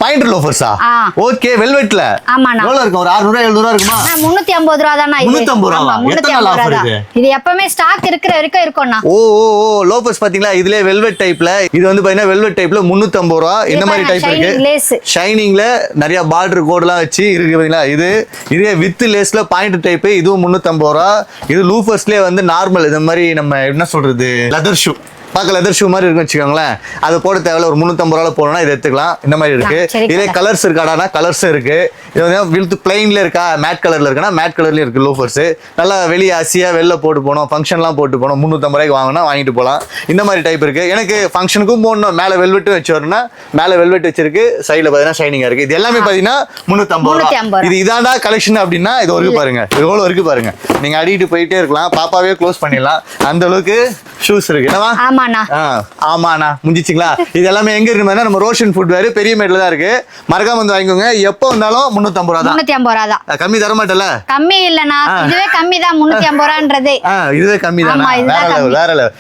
Point லோஃபர்ஸா? Okay, வெல்வெட்ல. ஆமாண்ணா. எவ்வளவு இருக்கும்? ஒரு 600 700 இருக்குமா? 350 ரூபா தானா இது? 350 ரூபா. எத்தனை நாள் ஆஃபர் இது? இது எப்பவுமே ஸ்டாக் இருக்கிற வரைக்கும் இருக்கும்ண்ணா. ஓ ஓ ஓ, லோஃபர்ஸ் பாத்தீங்களா? இதுல வெல்வெட் டைப்ல, இது வந்து பாத்தீங்கன்னா வெல்வெட் டைப்ல 350 ரூபா. இந்த மாதிரி டைப் இருக்கு. ஷைனிங்ல நிறைய பார்டர் கோட்லாம் வச்சு இருக்கு பாத்தீங்களா? இதே வித் லேஸ்ல பாயிண்ட் டைப், இதுவும் 350 ரூபா. இது லூஃபர்ஸ்லயே வந்து நார்மல், இந்த மாதிரி நம்ம என்ன சொல்றது, லெதர் ஷூ, பார்க்க லெதர் ஷூ மாதிரி இருக்குன்னு வச்சுக்கோங்களேன். அது போட தேவையில்ல. ஒரு 350 ரூபாய் போனோம்னா இதை எடுத்துக்கலாம். இந்த மாதிரி இருக்கு. இதே கலர்ஸ் இருக்காடானா கலர்ஸும் இருக்கு. இது வந்து வித் பிளைன்ல இருக்கா, மேட் கலர்ல இருக்குன்னா மேட் கலர்லயும் இருக்கு லோஃபர்ஸ். நல்லா வெளியே ஆசியா வெளில போட்டு போனோம், ஃபங்க்ஷன்லாம் போட்டு போனோம், 350 ரூபாய்க்கு வாங்கினா வாங்கிட்டு போகலாம். இந்த மாதிரி டைப் இருக்கு. எனக்கு ஃபங்க்ஷனுக்கும் போடணும், மேலே வெல்வெட்டு வச்சு வரணும்னா மேலே வெல்வெட் வச்சிருக்கு, சைடில் பார்த்தீங்கன்னா ஷைனிங்கா இருக்கு. இது எல்லாமே பார்த்தீங்கன்னா 350 ரூபா. இது இதாண்டா கலெக்ஷன் அப்படின்னா இது வரைக்கும் பாருங்க, எவ்வளோ இருக்கு பாருங்க. நீங்க அடிக்கிட்டு போயிட்டே இருக்கலாம், பாப்பாவே க்ளோஸ் பண்ணிடலாம், அந்த அளவுக்கு ஷூஸ் இருக்கு. என்னவா? ஆமாண்ணா, முடிஞ்சிச்சிங்களா? இது எல்லாமே எங்க இருக்கு? நம்ம ரோஷன் ஃபுட் வேறு பெரிய மேட்ல தான் இருக்கு. மறக்காம வந்து வாங்கிக்கோங்க. எப்போ வந்தாலும் 350 ரூபா தான். 350 ரூபா தான். கம்மி தர மாட்டல? கம்மி இல்லனா, இதுவே கம்மி தான். 350 ரூபான்றது இதுவே கம்மி தான். வேற லெவல்.